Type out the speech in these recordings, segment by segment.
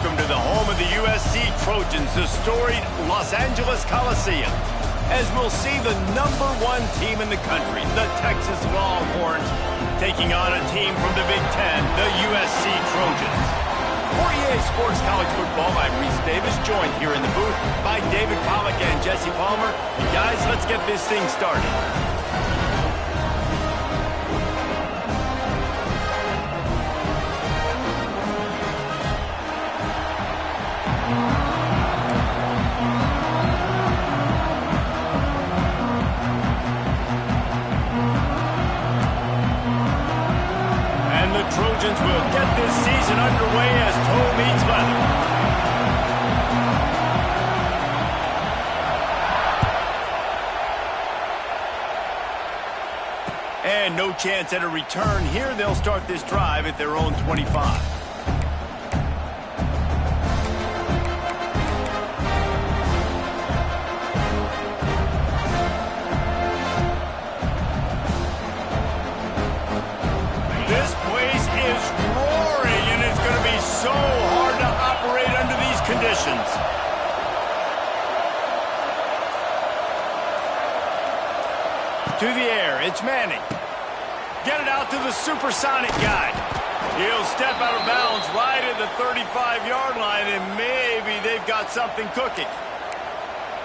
welcome to the home of the USC Trojans, the storied Los Angeles Coliseum. As we'll see the #1 team in the country, the Texas Longhorns, taking on a team from the Big Ten, the USC Trojans. For EA Sports College Football, I'm Reese Davis, joined here in the booth by David Pollack and Jesse Palmer. And guys, let's get this thing started. Trojans will get this season underway as toe meets leather. And no chance at a return here. They'll start this drive at their own 25. Conditions. To the air, it's Manning. Get it out to the supersonic guy. He'll step out of bounds right at the 35-yard line, and maybe they've got something cooking.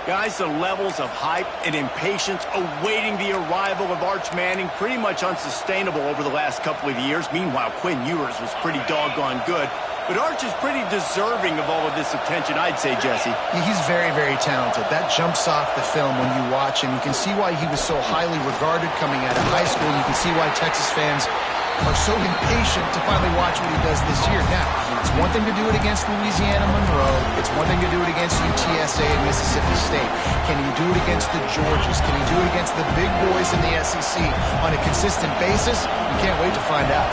Guys, the levels of hype and impatience awaiting the arrival of Arch Manning pretty much unsustainable over the last couple of years. Meanwhile, Quinn Ewers was pretty doggone good. But Arch is pretty deserving of all of this attention, I'd say, Jesse. He's very, very talented. That jumps off the film when you watch him. You can see why he was so highly regarded coming out of high school. You can see why Texas fans are so impatient to finally watch what he does this year. Now, it's one thing to do it against Louisiana Monroe. It's one thing to do it against UTSA and Mississippi State. Can he do it against the Georgias? Can he do it against the big boys in the SEC on a consistent basis? You can't wait to find out.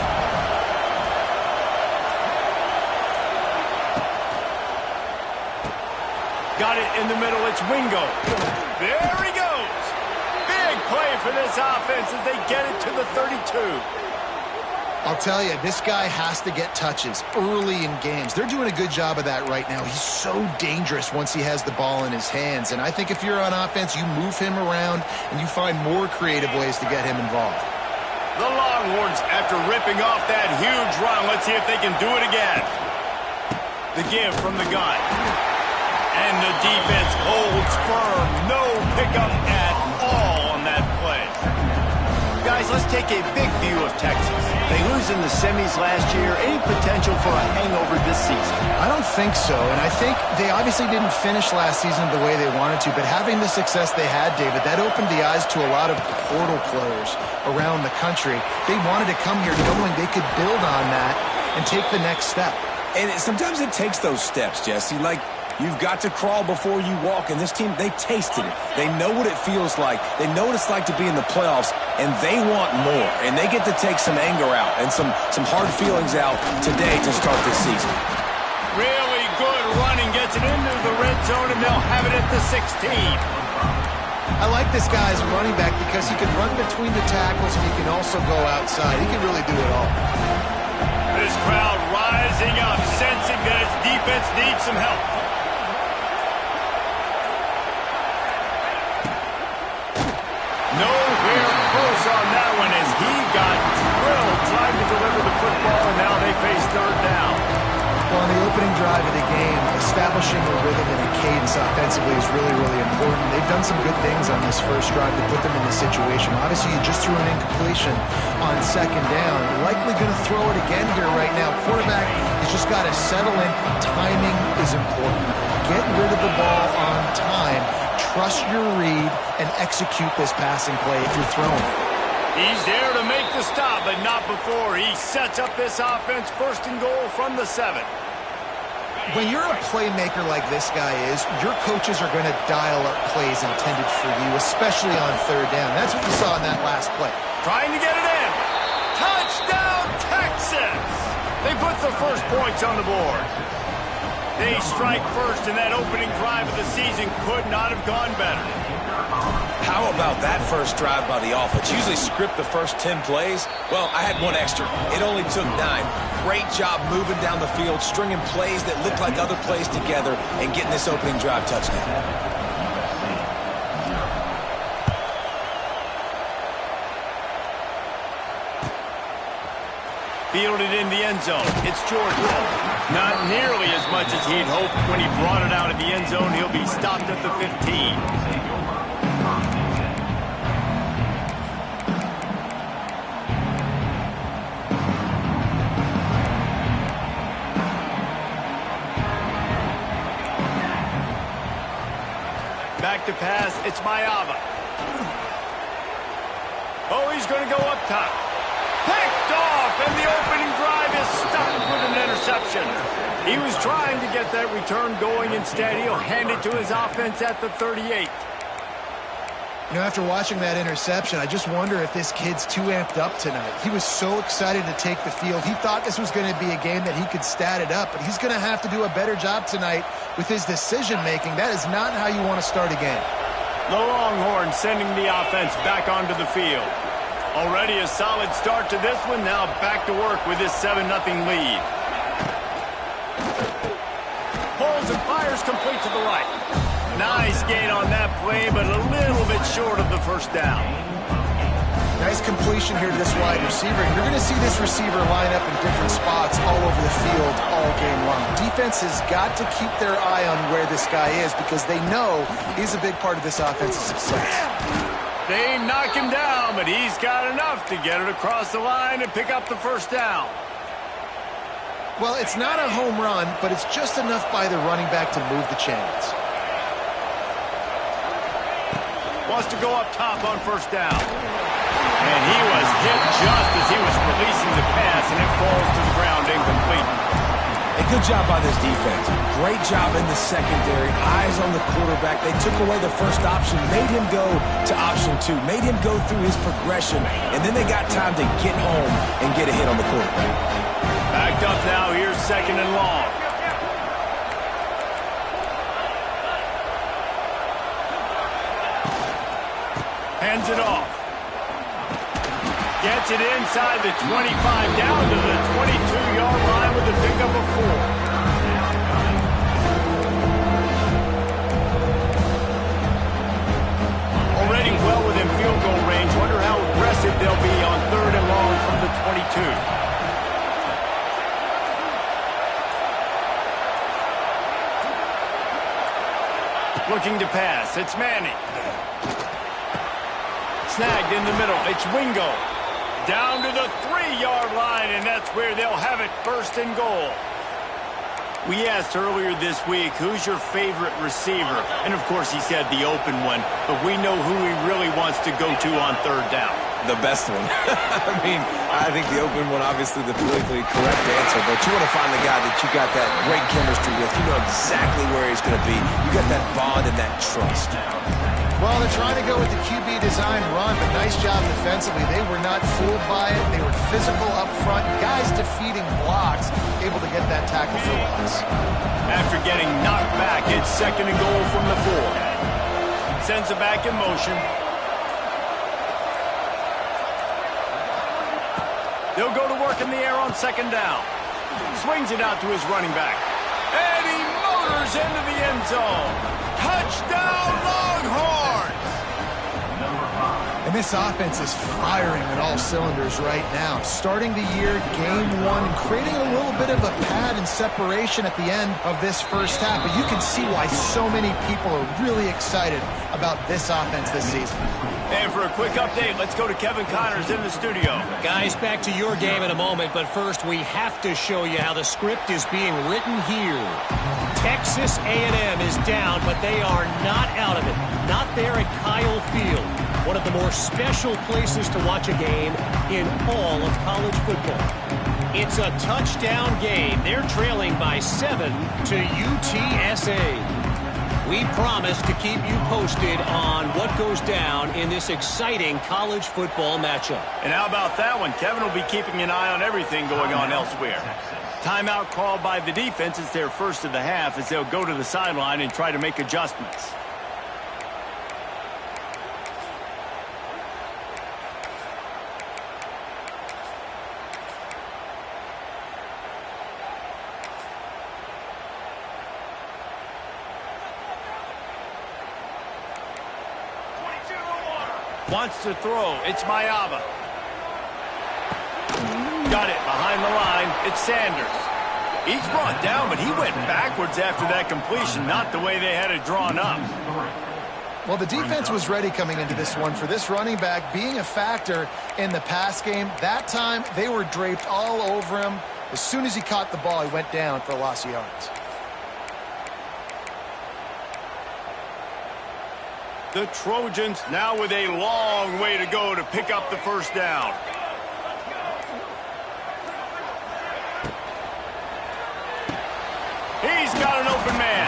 Got it in the middle, it's Wingo. There he goes. Big play for this offense as they get it to the 32. I'll tell you, this guy has to get touches early in games. They're doing a good job of that right now. He's so dangerous once he has the ball in his hands. And I think if you're on offense, you move him around and you find more creative ways to get him involved. The Longhorns, after ripping off that huge run, let's see if they can do it again. The give from the gun. And the defense holds firm. No pickup at all on that play. Guys, let's take a big view of Texas. They lose in the semis last year. Any potential for a hangover this season? I don't think so. And I think they obviously didn't finish last season the way they wanted to. But having the success they had, David, that opened the eyes to a lot of portal players around the country. They wanted to come here knowing they could build on that and take the next step. And sometimes it takes those steps, Jesse. Like, you've got to crawl before you walk, and this team, they tasted it. They know what it feels like. They know what it's like to be in the playoffs, and they want more. And they get to take some anger out and some hard feelings out today to start this season. Really good running, gets it into the red zone, and they'll have it at the 16. I like this guy as a running back because he can run between the tackles, and he can also go outside. He can really do it all. This crowd rising up, sensing that its defense needs some help. Nowhere close on that one as he got drilled trying to deliver the football, and now they face third down. Well, on the opening drive of the game, establishing a rhythm and a cadence offensively is really, really important. They've done some good things on this first drive to put them in this situation. Obviously, you just threw an incompletion on second down. You're likely going to throw it again here right now. Quarterback has just got to settle in. Timing is important. Get rid of the ball on time. Trust your read and execute this passing play if you're throwing. He's there to make the stop, but not before. He sets up this offense first and goal from the 7. When you're a playmaker like this guy is, your coaches are going to dial up plays intended for you, especially on third down. That's what you saw in that last play. Trying to get it in. Touchdown, Texas! They put the first points on the board. They strike first, and that opening drive of the season could not have gone better. How about that first drive by the offense? Usually script the first 10 plays. Well, I had one extra. It only took 9. Great job moving down the field, stringing plays that look like other plays together, and getting this opening drive touchdown. Fielded in the end zone. It's Jordan. Not nearly as much as he'd hoped when he brought it out of the end zone. He'll be stopped at the 15. Back to pass. It's Mayava. Oh, he's going to go up top. Picked off, and the opening drive is stopped with an interception. He was trying to get that return going. Instead, he'll hand it to his offense at the 38. You know, after watching that interception, I just wonder if this kid's too amped up tonight. He was so excited to take the field. He thought this was going to be a game that he could stat it up, but he's going to have to do a better job tonight with his decision-making. That is not how you want to start a game. The Longhorns sending the offense back onto the field. Already a solid start to this one. Now back to work with this 7-0 lead. Pulls and fires complete to the right. Nice gain on that play, but a little bit short of the first down. Nice completion here to this wide receiver. You're going to see this receiver line up in different spots all over the field all game long. Defense has got to keep their eye on where this guy is because they know he's a big part of this offense's success. They knock him down, but he's got enough to get it across the line and pick up the first down. Well, it's not a home run, but it's just enough by the running back to move the chains. Wants to go up top on first down. And he was hit just as he was releasing the pass, and it falls to the ground incomplete. A good job by this defense. Great job in the secondary. Eyes on the quarterback. They took away the first option, made him go to option 2, made him go through his progression, and then they got time to get home and get a hit on the quarterback. Backed up now. Here's 2nd and long. Hands it off. Gets it inside the 25, down to the 22-yard line with a pickup of 4. Already well within field goal range. Wonder how aggressive they'll be on 3rd and long from the 22. Looking to pass. It's Manning. Snagged in the middle. It's Wingo. Down to the 3-yard line, and that's where they'll have it, 1st and goal. We asked earlier this week, who's your favorite receiver? And, of course, he said the open one, but we know who he really wants to go to on 3rd down. The best one. I mean, I think the open one, obviously the politically correct answer, but you want to find the guy that you got that great chemistry with. You know exactly where he's going to be. You got that bond and that trust. Well, they're trying to go with the QB design run, but nice job defensively. They were not fooled by it. They were physical up front. Guys defeating blocks, able to get that tackle for loss. After getting knocked back, it's 2nd and goal from the 4. Sends it back in motion. They'll go to work in the air on 2nd down. Swings it out to his running back. And he motors into the end zone. Touchdown, Longhorns! And this offense is firing on all cylinders right now. Starting the year, game 1, and creating a little bit of a pad and separation at the end of this first half. But you can see why so many people are really excited about this offense this season. And for a quick update, let's go to Kevin Connors in the studio. Guys, back to your game in a moment, but first we have to show you how the script is being written here. Texas A&M is down, but they are not out of it. Not there at Kyle Field, one of the more special places to watch a game in all of college football. It's a touchdown game. They're trailing by 7 to UTSA. We promise to keep you posted on what goes down in this exciting college football matchup. And how about that one? Kevin will be keeping an eye on everything going on elsewhere. Timeout called by the defense. It's their first of the half as they'll go to the sideline and try to make adjustments. Wants to throw. It's Mayava. Got it behind the line. It's Sanders. He's brought down, but he went backwards after that completion, not the way they had it drawn up. Well, the defense was ready coming into this one for this running back being a factor in the pass game. That time, they were draped all over him. As soon as he caught the ball, he went down for a loss of yards. The Trojans now with a long way to go to pick up the first down. He's got an open man.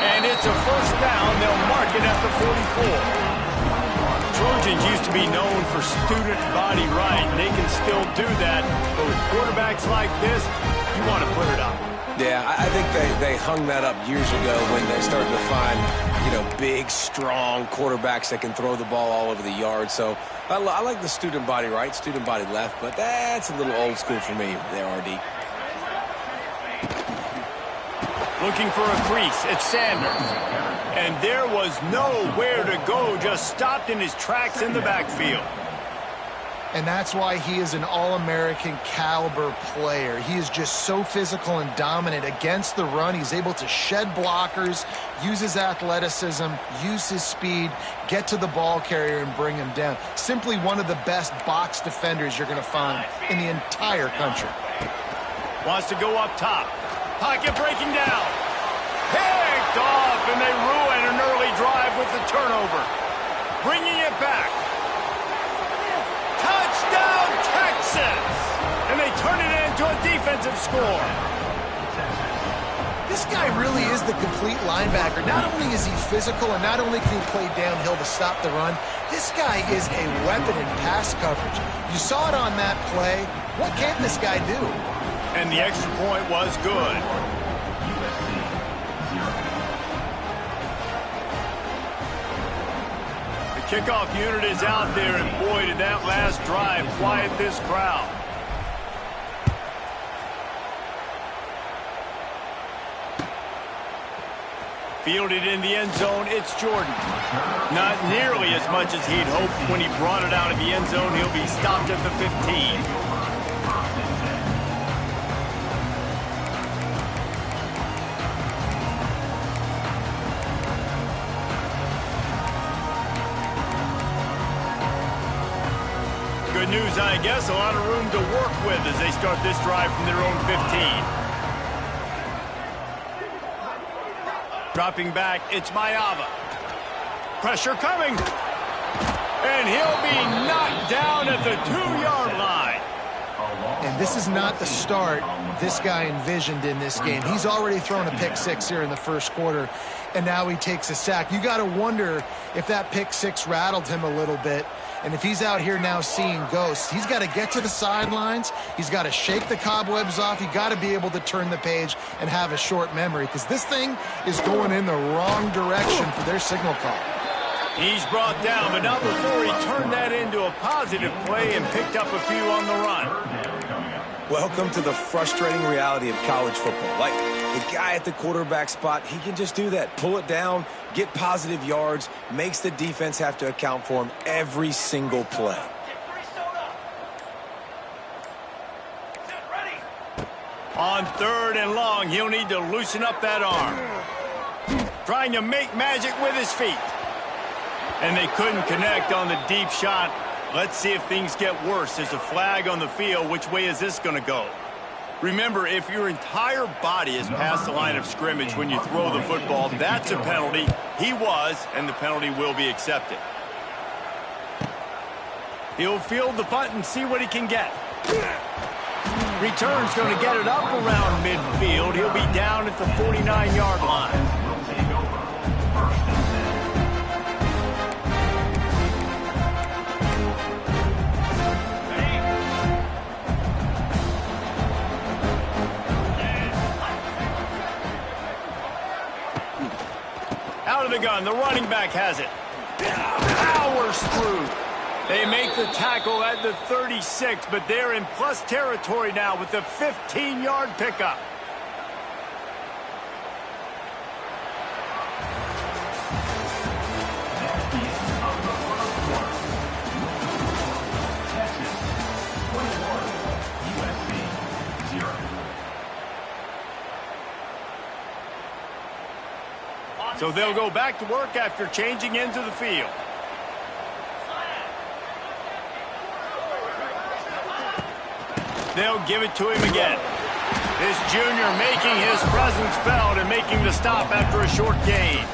And it's a first down. They'll mark it at the 44. Trojans used to be known for student body right. They can still do that. But with quarterbacks like this, you want to put it up. Yeah, I think they hung that up years ago when they started to find, big, strong quarterbacks that can throw the ball all over the yard. So I like the student body right, student body left, but that's a little old school for me there, RD. Looking for a crease. It's Sanders. And there was nowhere to go, just stopped in his tracks in the backfield. And that's why he is an All-American caliber player. He is just so physical and dominant against the run. He's able to shed blockers, use his athleticism, use his speed, get to the ball carrier and bring him down. Simply one of the best box defenders you're going to find in the entire country. Wants to go up top. Pocket breaking down. Picked off, and they ruin an early drive with the turnover. Bringing it back. Touchdown, Texas! And they turn it into a defensive score. This guy really is the complete linebacker. Not only is he physical and not only can he play downhill to stop the run, this guy is a weapon in pass coverage. You saw it on that play. What can this guy do? And the extra point was good. Kickoff unit is out there, and boy, did that last drive quiet this crowd. Fielded in the end zone, it's Jordan. Not nearly as much as he'd hoped. When he brought it out of the end zone, he'll be stopped at the 15. Good news, I guess. A lot of room to work with as they start this drive from their own 15. Dropping back, it's Mayava. Pressure coming. And he'll be knocked down at the 2-yard line. And this is not the start this guy envisioned in this game. He's already thrown a pick six here in the first quarter, and now he takes a sack. You got to wonder if that pick six rattled him a little bit. And if he's out here now seeing ghosts, he's got to get to the sidelines. He's got to shake the cobwebs off. He's got to be able to turn the page and have a short memory, because this thing is going in the wrong direction for their signal call. He's brought down, but not before he turned that into a positive play and picked up a few on the run. Welcome to the frustrating reality of college football. Like, the guy at the quarterback spot, he can just do that. Pull it down, get positive yards, makes the defense have to account for him every single play. On 3rd and long, he'll need to loosen up that arm. Trying to make magic with his feet. And they couldn't connect on the deep shot. Let's see if things get worse. There's a flag on the field. Which way is this going to go? Remember, if your entire body is past the line of scrimmage when you throw the football, that's a penalty. He was, and the penalty will be accepted. He'll field the punt and see what he can get. Return's going to get it up around midfield. He'll be down at the 49-yard line. the gun. The running back has it. Powers through. They make the tackle at the 36, but they're in plus territory now with the 15-yard pickup. So they'll go back to work after changing into the field. They'll give it to him again. This junior making his presence felt and making the stop after a short gain.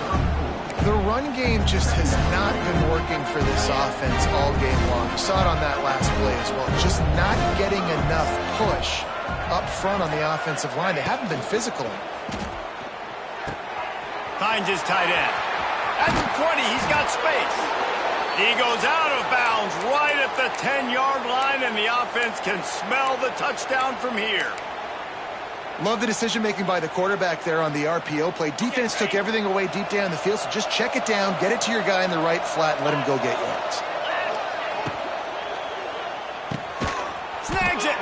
The run game just has not been working for this offense all game long. You saw it on that last play as well. Just not getting enough push up front on the offensive line. They haven't been physical. Finds his tight end. At the 20, he's got space. He goes out of bounds right at the 10-yard line, and the offense can smell the touchdown from here. Love the decision-making by the quarterback there on the RPO play. Defense took everything away deep down the field, so just check it down, get it to your guy in the right flat, and let him go get yards. Snags it.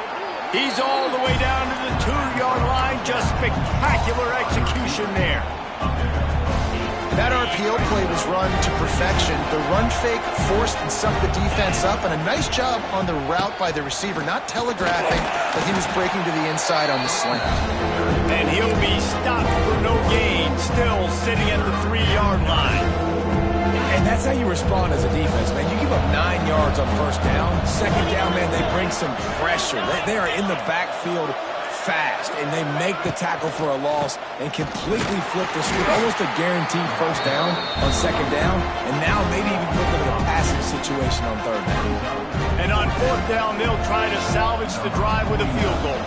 He's all the way down to the 2-yard line. Just spectacular execution there. That RPO play was run to perfection. The run fake forced and sucked the defense up, and a nice job on the route by the receiver, not telegraphing that he was breaking to the inside on the slant. And he'll be stopped for no gain, still sitting at the 3-yard line. And that's how you respond as a defense, man. You give up 9 yards on first down. Second down, man, they bring some pressure. They are in the backfield fast, and they make the tackle for a loss and completely flip the script. Almost a guaranteed first down on second down, and now maybe even put them in a passing situation on third down. And on fourth down, they'll try to salvage the drive with a field goal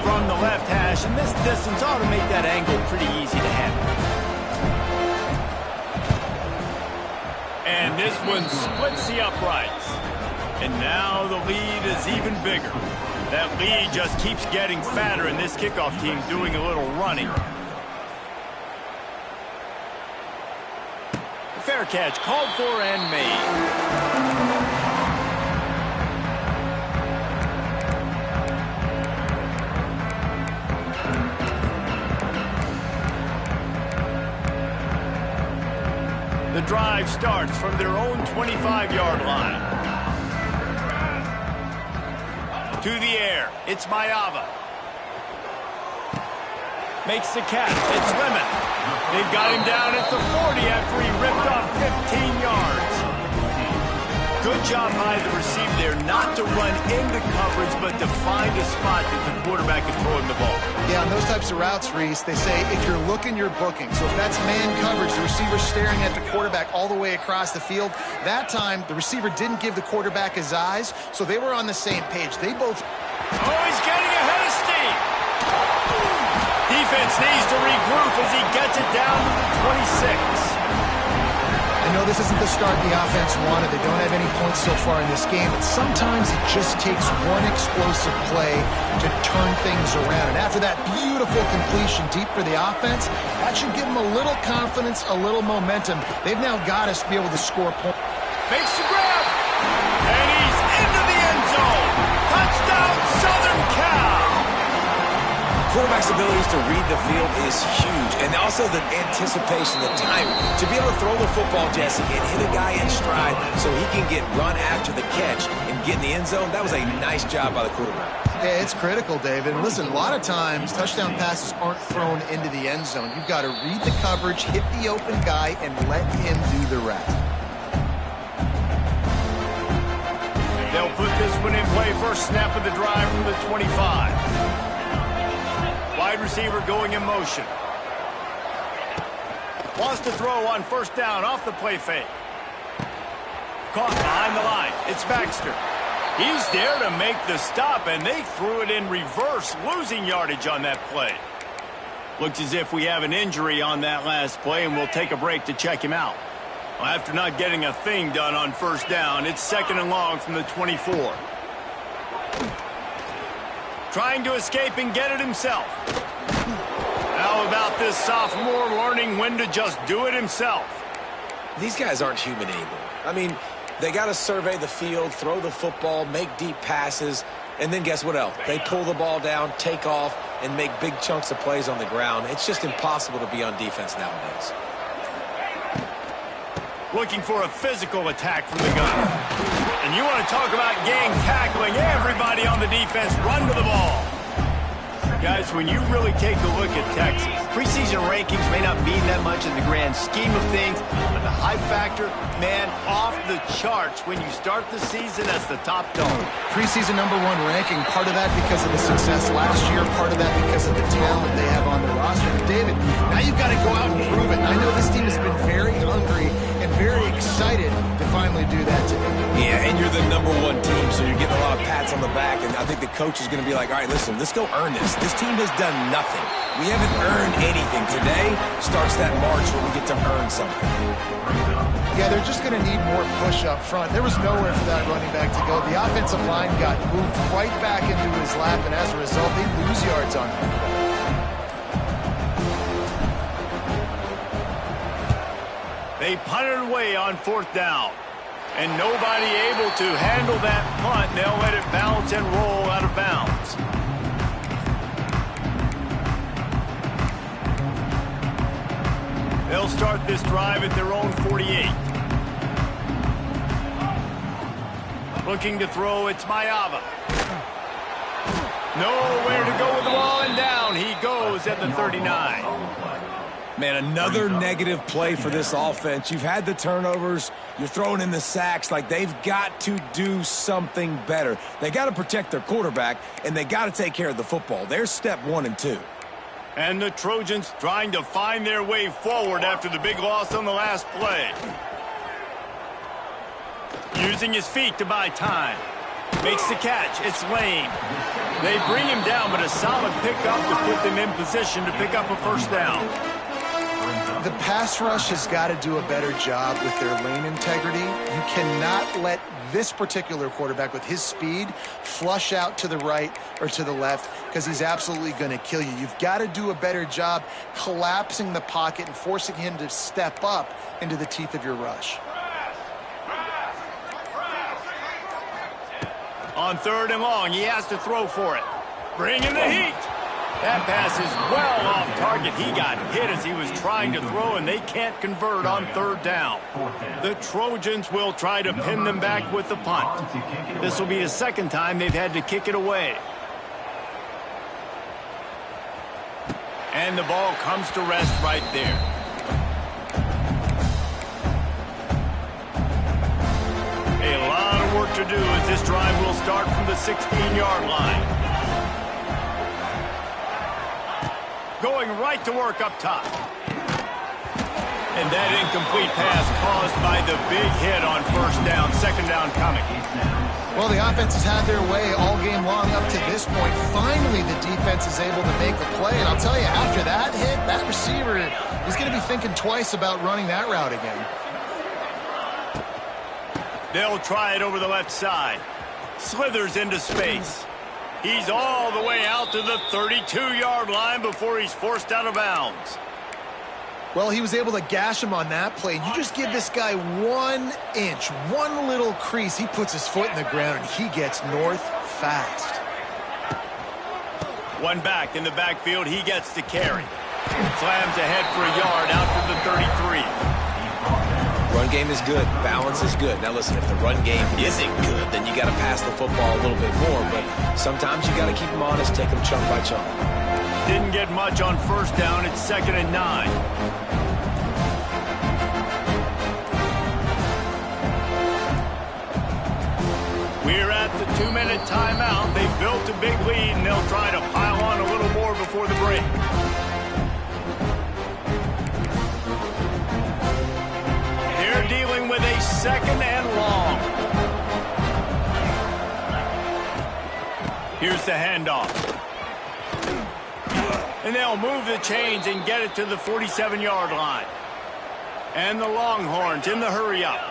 from the left hash, and this distance ought to make that angle pretty easy to handle. And this one splits the uprights. And now the lead is even bigger. That lead just keeps getting fatter, and this kickoff team doing a little running. Fair catch called for and made. The drive starts from their own 25-yard line. To the air, it's Mayava. Makes the catch, it's Lemon. They've got him down at the 40 after he ripped off 15 yards. Good job by the receiver there, not to run into coverage, but to find a spot that the quarterback can throw him the ball. Yeah, on those types of routes, Reese, they say if you're looking, you're booking. So if that's man coverage, the receiver's staring at the quarterback all the way across the field. That time, the receiver didn't give the quarterback his eyes, so they were on the same page. They both... Oh, he's getting ahead of steam. Defense needs to regroup as he gets it down to the 26. I know this isn't the start the offense wanted. They don't have any points so far in this game, but sometimes it just takes one explosive play to turn things around. And after that beautiful completion deep for the offense, that should give them a little confidence, a little momentum. They've now got us to be able to score points. Makes the grab, and he's into the end zone. Touchdown, Southern Cal. Quarterback's abilities to read the field is huge, and also the anticipation, the time to be able to throw the football, Jesse, and hit a guy in stride so he can get run after the catch and get in the end zone. That was a nice job by the quarterback. Yeah, it's critical, David. And listen, a lot of times touchdown passes aren't thrown into the end zone. You've got to read the coverage, hit the open guy, and let him do the rest. They'll put this one in play first snap of the drive from the 25. Wide receiver going in motion. Wants to throw on first down off the play fake. Caught behind the line. It's Baxter. He's there to make the stop, and they threw it in reverse, losing yardage on that play. Looks as if we have an injury on that last play, and we'll take a break to check him out. Well, after not getting a thing done on first down, it's 2nd and long from the 24. Trying to escape and get it himself. Now about this sophomore learning when to just do it himself. These guys aren't human anymore. I mean, they got to survey the field, throw the football, make deep passes, and then guess what else? They pull the ball down, take off, and make big chunks of plays on the ground. It's just impossible to be on defense nowadays. Looking for a physical attack from the gun. And you want to talk about gang tackling, everybody on the defense run to the ball. Guys, when you really take a look at Texas, preseason rankings may not mean that much in the grand scheme of things, but the hype factor, man, off the charts when you start the season as the top dog. Preseason #1 ranking, part of that because of the success last year, part of that because of the talent they have on the roster. And David, now you've got to go out and prove it. I know this team has been very hungry and very excited to finally do that today. Yeah, and you're the #1 team, so you're getting a lot of pats on the back, and I think the coach is going to be like, all right, listen, let's go earn this. This team has done nothing. We haven't earned anything. Today starts that march where we get to earn something. Yeah, they're just going to need more push up front. There was nowhere for that running back to go. The offensive line got moved right back into his lap, and as a result, they lose yards on him. they punted away on 4th down. And nobody able to handle that punt. They'll let it bounce and roll out of bounds. They'll start this drive at their own 48. Looking to throw, it's Mayava. Nowhere to go with the ball, and down he goes at the 39. Man, another negative play for this offense. You've had the turnovers. You're throwing in the sacks. Like, they've got to do something better. They got to protect their quarterback, and they got to take care of the football. There's step 1 and 2. And the Trojans trying to find their way forward after the big loss on the last play. Using his feet to buy time. Makes the catch. It's Lane. They bring him down, but a solid pickup to put them in position to pick up a 1st down. The pass rush has got to do a better job with their lane integrity. You cannot let this particular quarterback with his speed flush out to the right or to the left, because he's absolutely going to kill you. You've got to do a better job collapsing the pocket and forcing him to step up into the teeth of your rush. On 3rd and long, he has to throw for it. Bring in the heat. That pass is well off target. He got hit as he was trying to throw, and they can't convert on 3rd down. The Trojans will try to pin them back with the punt. This will be the 2nd time they've had to kick it away. And the ball comes to rest right there. A lot of work to do as this drive will start from the 16-yard line. Going right to work up top. And that incomplete pass caused by the big hit on 1st down, 2nd down coming. Well, the offense has had their way all game long up to this point. Finally, the defense is able to make a play. And I'll tell you, after that hit, that receiver is going to be thinking twice about running that route again. They'll try it over the left side. Slithers into space. He's all the way out to the 32-yard line before he's forced out of bounds. Well, he was able to gash him on that play. You just give this guy 1 inch, one little crease, he puts his foot in the ground, and he gets north fast. One back in the backfield, he gets to carry. Slams ahead for a yard out to the 33. Run game is good. Balance is good. Now, listen, if the run game isn't good, then you got to pass the football a little bit more. But sometimes you got to keep them honest, take them chunk by chunk. Didn't get much on 1st down. It's 2nd and 9. We're at the 2-minute timeout. They've built a big lead, and they'll try to pile on a little more before the break. They're dealing with a 2nd and long. Here's the handoff. And they'll move the chains and get it to the 47-yard line. And the Longhorns in the hurry-up.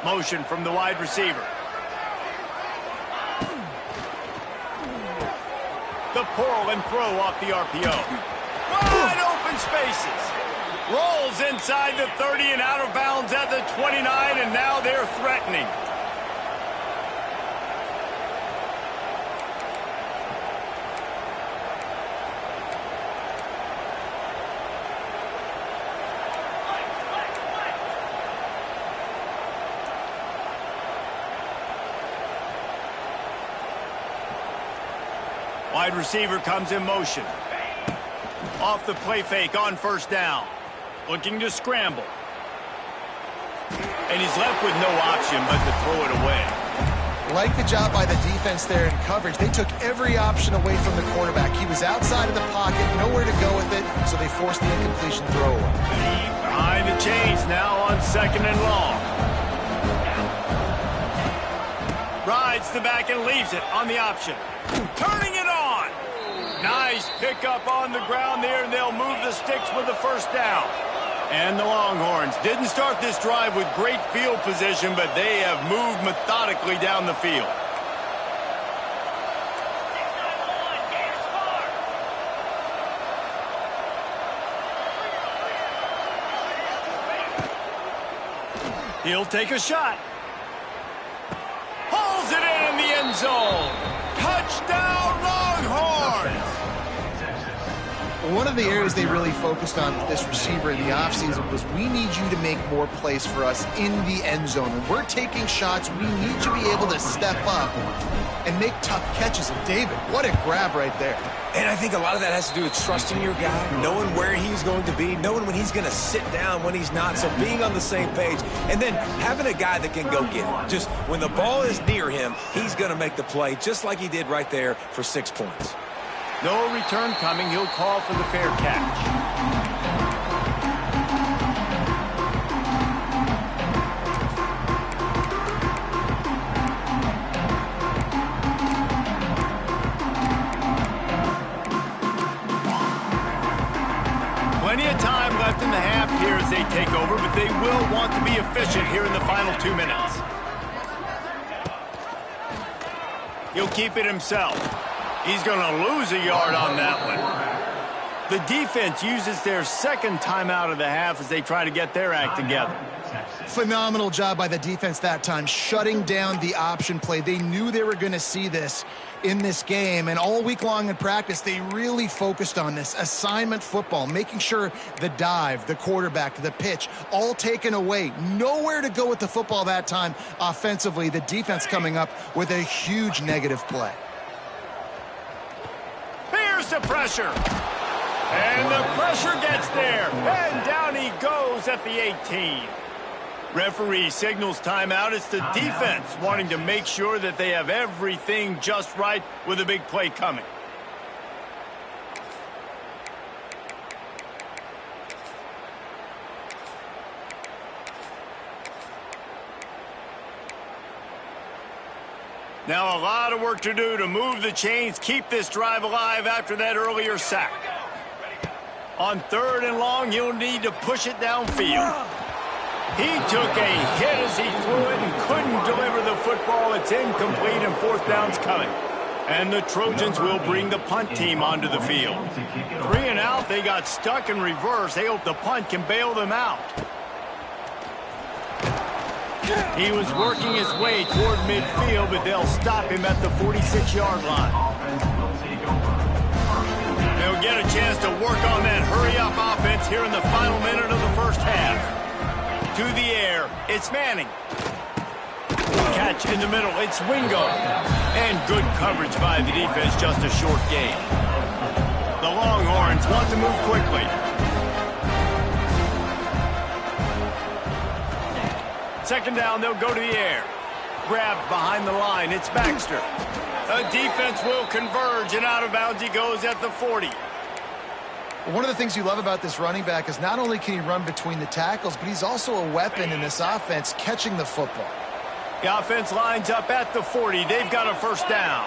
Motion from the wide receiver. The pull and throw off the RPO. Wide open spaces. Rolls inside the 30 and out of bounds at the 29, and now they're threatening. Wide receiver comes in motion. Off the play fake on first down. Looking to scramble. And he's left with no option but to throw it away. Like the job by the defense there in coverage. They took every option away from the quarterback. He was outside of the pocket, nowhere to go with it, so they forced the incompletion throw away. Behind the chains now on 2nd and long. Rides the back and leaves it on the option. Turning it on. Nice pickup on the ground there, and they'll move the sticks with the first down. And the Longhorns didn't start this drive with great field position, but they have moved methodically down the field. He'll take a shot. Pulls it in the end zone. Touchdown, Longhorns! One of the areas they really focused on with this receiver in the offseason was we need you to make more plays for us in the end zone. When we're taking shots, we need you to be able to step up and make tough catches. And David, what a grab right there. And I think a lot of that has to do with trusting your guy, knowing where he's going to be, knowing when he's going to sit down, when he's not, so being on the same page, and then having a guy that can go get it. Just when the ball is near him, he's going to make the play, just like he did right there for 6 points. No return coming. He'll call for the fair catch. Plenty of time left in the half here as they take over, but they will want to be efficient here in the final 2 minutes. He'll keep it himself. He's going to lose a yard on that one. The defense uses their second timeout of the half as they try to get their act together. Phenomenal job by the defense that time, shutting down the option play. They knew they were going to see this in this game, and all week long in practice, they really focused on this assignment football, making sure the dive, the quarterback, the pitch, all taken away. Nowhere to go with the football that time offensively. The defense coming up with a huge negative play. Here's the pressure. And the pressure gets there. And down he goes at the 18. Referee signals timeout. It's the defense wanting to make sure that they have everything just right with a big play coming. Now a lot of work to do to move the chains, keep this drive alive after that earlier sack. On 3rd and long, he'll need to push it downfield. He took a hit as he threw it and couldn't deliver the football. It's incomplete and 4th down's coming. And the Trojans will bring the punt team onto the field. 3 and out, they got stuck in reverse. They hope the punt can bail them out. He was working his way toward midfield, but they'll stop him at the 46-yard line. They'll get a chance to work on that hurry-up offense here in the final minute of the first half. To the air, it's Manning. Catch in the middle, it's Wingo. And good coverage by the defense, just a short gain. The Longhorns want to move quickly. Second down, they'll go to the air. Grabbed behind the line, it's Baxter. The defense will converge, and out of bounds he goes at the 40. One of the things you love about this running back is not only can he run between the tackles, but he's also a weapon in this offense, catching the football. The offense lines up at the 40. They've got a first down.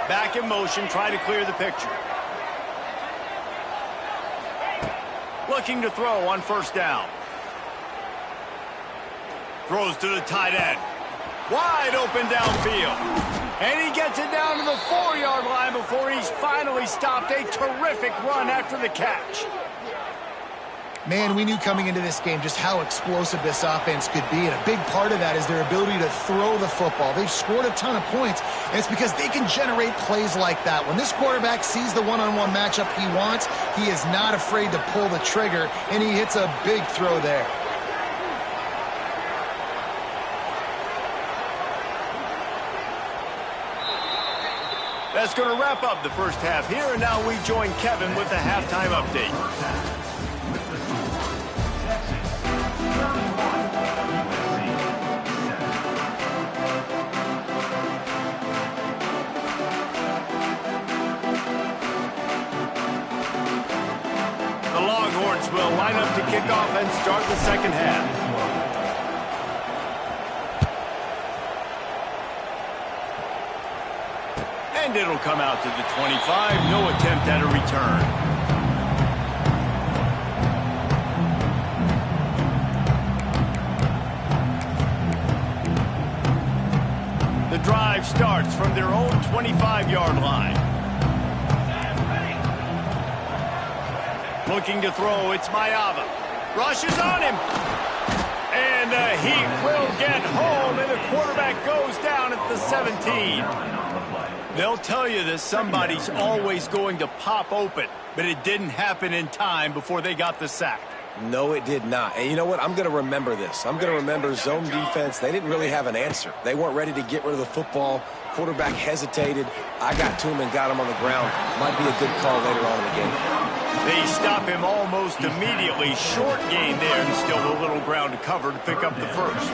Back in motion, try to clear the picture. Looking to throw on first down. Throws to the tight end. Wide open downfield. And he gets it down to the 4-yard line before he's finally stopped. A terrific run after the catch. Man, we knew coming into this game just how explosive this offense could be, and a big part of that is their ability to throw the football. They've scored a ton of points, and it's because they can generate plays like that. When this quarterback sees the one-on-one matchup he wants, he is not afraid to pull the trigger, and he hits a big throw there. That's going to wrap up the first half here, and now we join Kevin with the halftime update. The Longhorns will line up to kick off and start the second half. And it'll come out to the 25. No attempt at a return. The drive starts from their own 25-yard line. Looking to throw, it's Maiava. Rushes on him. And he will get home, and the quarterback goes down at the 17. They'll tell you that somebody's always going to pop open, but it didn't happen in time before they got the sack. No, it did not. And you know what? I'm going to remember this. I'm going to remember zone defense. They didn't really have an answer. They weren't ready to get rid of the football. Quarterback hesitated. I got to him and got him on the ground. Might be a good call later on in the game. They stop him almost immediately. Short gain there, and still a little ground to cover to pick up the first.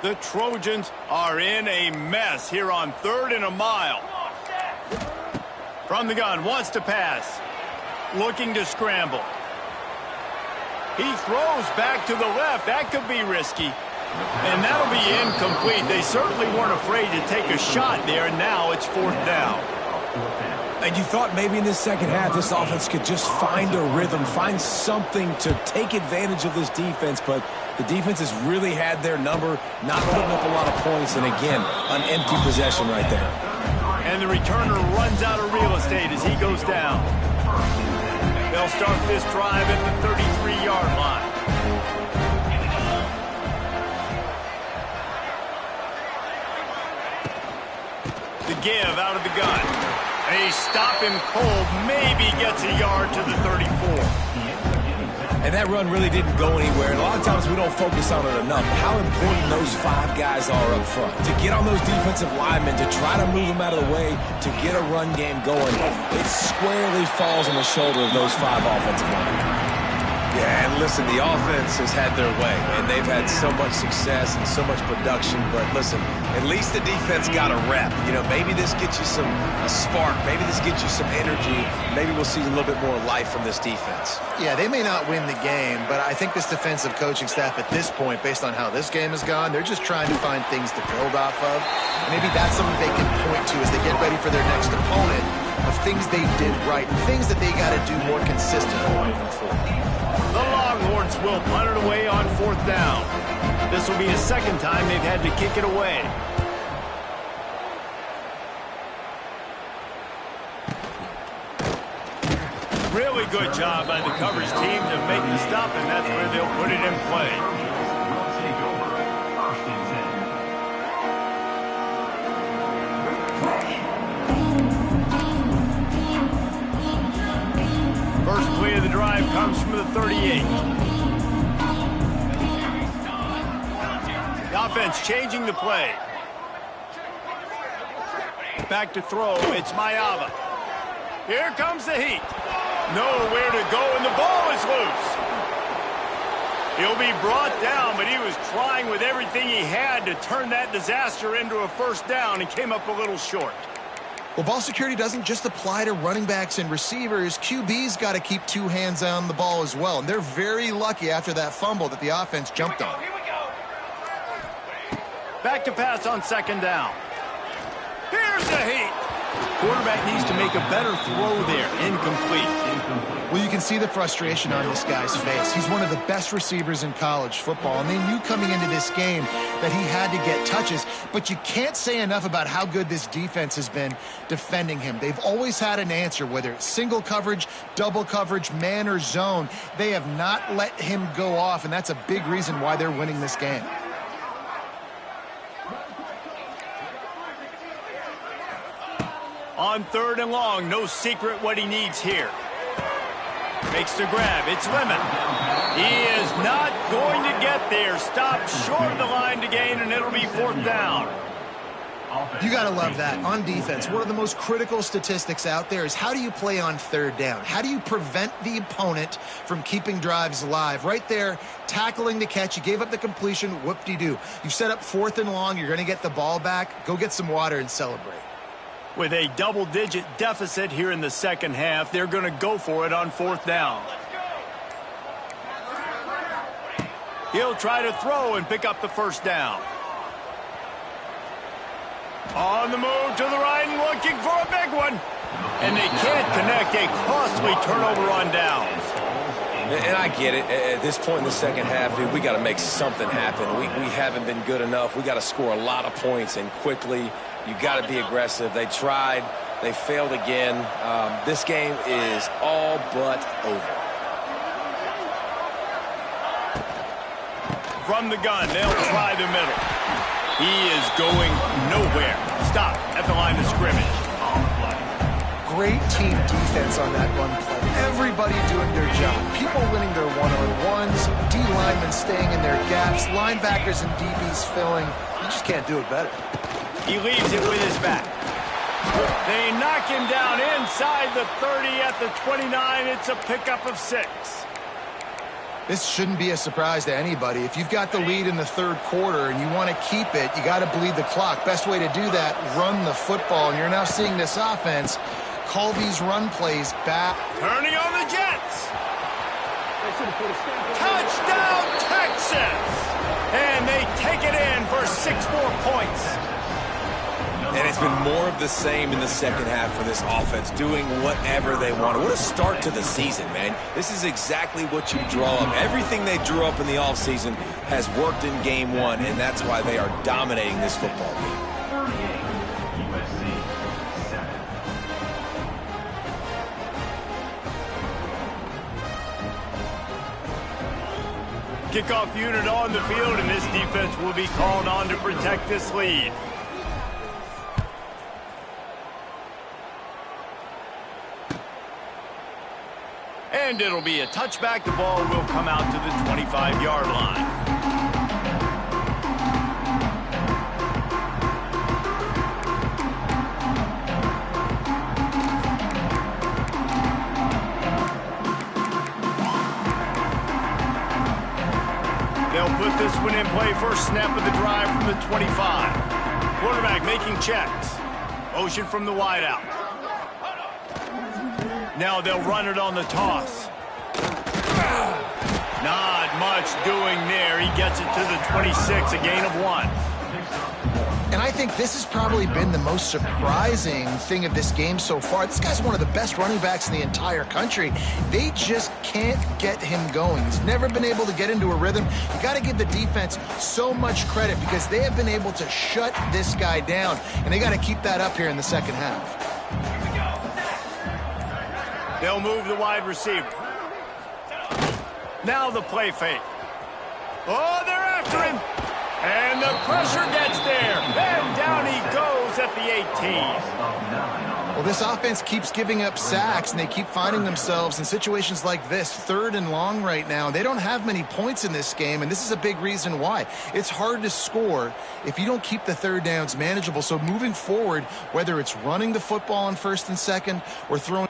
The Trojans are in a mess here on 3rd and a mile. From the gun, wants to pass. Looking to scramble. He throws back to the left. That could be risky. And that'll be incomplete. They certainly weren't afraid to take a shot there, and now it's 4th down. And you thought maybe in this second half this offense could just find a rhythm, find something to take advantage of this defense, but the defense has really had their number, not putting up a lot of points, and again, an empty possession right there. And the returner runs out of real estate as he goes down. They'll start this drive at the 33-yard line. The give out of the gun. They stop him cold, maybe gets a yard to the 34. And that run really didn't go anywhere. And a lot of times we don't focus on it enough. How important those 5 guys are up front. To get on those defensive linemen, to try to move them out of the way, to get a run game going, it squarely falls on the shoulder of those 5 offensive linemen. Yeah, and listen, the offense has had their way, and they've had so much success and so much production. But listen, at least the defense got a rep. You know, maybe this gets you a spark. Maybe this gets you some energy. Maybe we'll see a little bit more life from this defense. Yeah, they may not win the game, but I think this defensive coaching staff at this point, based on how this game has gone, they're just trying to find things to build off of. And maybe that's something they can point to as they get ready for their next opponent, of things they did right, things that they got to do more consistently moving forward. The Longhorns will punt it away on 4th down. This will be the second time they've had to kick it away. Really good job by the coverage team to make the stop, and that's where they'll put it in play. First play of the drive comes from the 38. The offense changing the play. Back to throw, it's Maiava. Here comes the heat. Nowhere to go, and the ball is loose. He'll be brought down, but he was trying with everything he had to turn that disaster into a first down and came up a little short. Well, ball security doesn't just apply to running backs and receivers. QB's got to keep 2 hands on the ball as well, and they're very lucky after that fumble that the offense jumped on. Back to pass on 2nd down. Here's the heat. Quarterback needs to make a better throw there. Incomplete. Well, you can see the frustration on this guy's face. He's one of the best receivers in college football, and they knew coming into this game that he had to get touches, but you can't say enough about how good this defense has been defending him. They've always had an answer, whether it's single coverage, double coverage, man or zone. They have not let him go off, and that's a big reason why they're winning this game. On 3rd and long, no secret what he needs here. Makes the grab. It's Lemon. He is not going to get there. Stop short of the line to gain, and it'll be 4th down. You got to love that. On defense, one of the most critical statistics out there is how do you play on 3rd down? How do you prevent the opponent from keeping drives alive? Right there, tackling the catch. You gave up the completion. Whoop-de-doo. You set up 4th and long. You're going to get the ball back. Go get some water and celebrate. With a double-digit deficit here in the second half, they're going to go for it on 4th down. He'll try to throw and pick up the 1st down. On the move to the right and looking for a big one. And they can't connect. A costly turnover on downs. And I get it. At this point in the second half, dude, we got to make something happen. We haven't been good enough. We got to score a lot of points and quickly. You got to be aggressive. They tried. They failed again. This game is all but over. From the gun, they'll try the middle. He is going nowhere. Stop at the line of scrimmage. Great team defense on that run play. Everybody doing their job. People winning their one-on-ones, D-linemen staying in their gaps, linebackers and DBs filling. You just can't do it better. He leaves it with his back. They knock him down inside the 30 at the 29. It's a pickup of 6. This shouldn't be a surprise to anybody. If you've got the lead in the 3rd quarter and you want to keep it, you got to bleed the clock. Best way to do that, run the football. And you're now seeing this offense call these run plays back. Turning on the Jets. Touchdown, Texas! And they take it in for 6 more points. And it's been more of the same in the second half for this offense, doing whatever they want. What a start to the season, man. This is exactly what you draw up. Everything they drew up in the offseason has worked in game 1, and that's why they are dominating this football game. Kickoff unit on the field, and this defense will be called on to protect this lead. And it'll be a touchback. The ball will come out to the 25-yard line. They'll put this one in play. First snap of the drive from the 25. Quarterback making checks. Motion from the wideout. Now they'll run it on the toss. Not much doing there. He gets it to the 26, a gain of 1. And I think this has probably been the most surprising thing of this game so far. This guy's one of the best running backs in the entire country. They just can't get him going. He's never been able to get into a rhythm. You got to give the defense so much credit because they have been able to shut this guy down, and they got to keep that up here in the second half. They'll move the wide receiver. Now the play fake. Oh, they're after him. And the pressure gets there. And down he goes at the 18. Well, this offense keeps giving up sacks, and they keep finding themselves in situations like this, 3rd and long right now. They don't have many points in this game, and this is a big reason why. It's hard to score if you don't keep the 3rd downs manageable. So moving forward, whether it's running the football on 1st and 2nd or throwing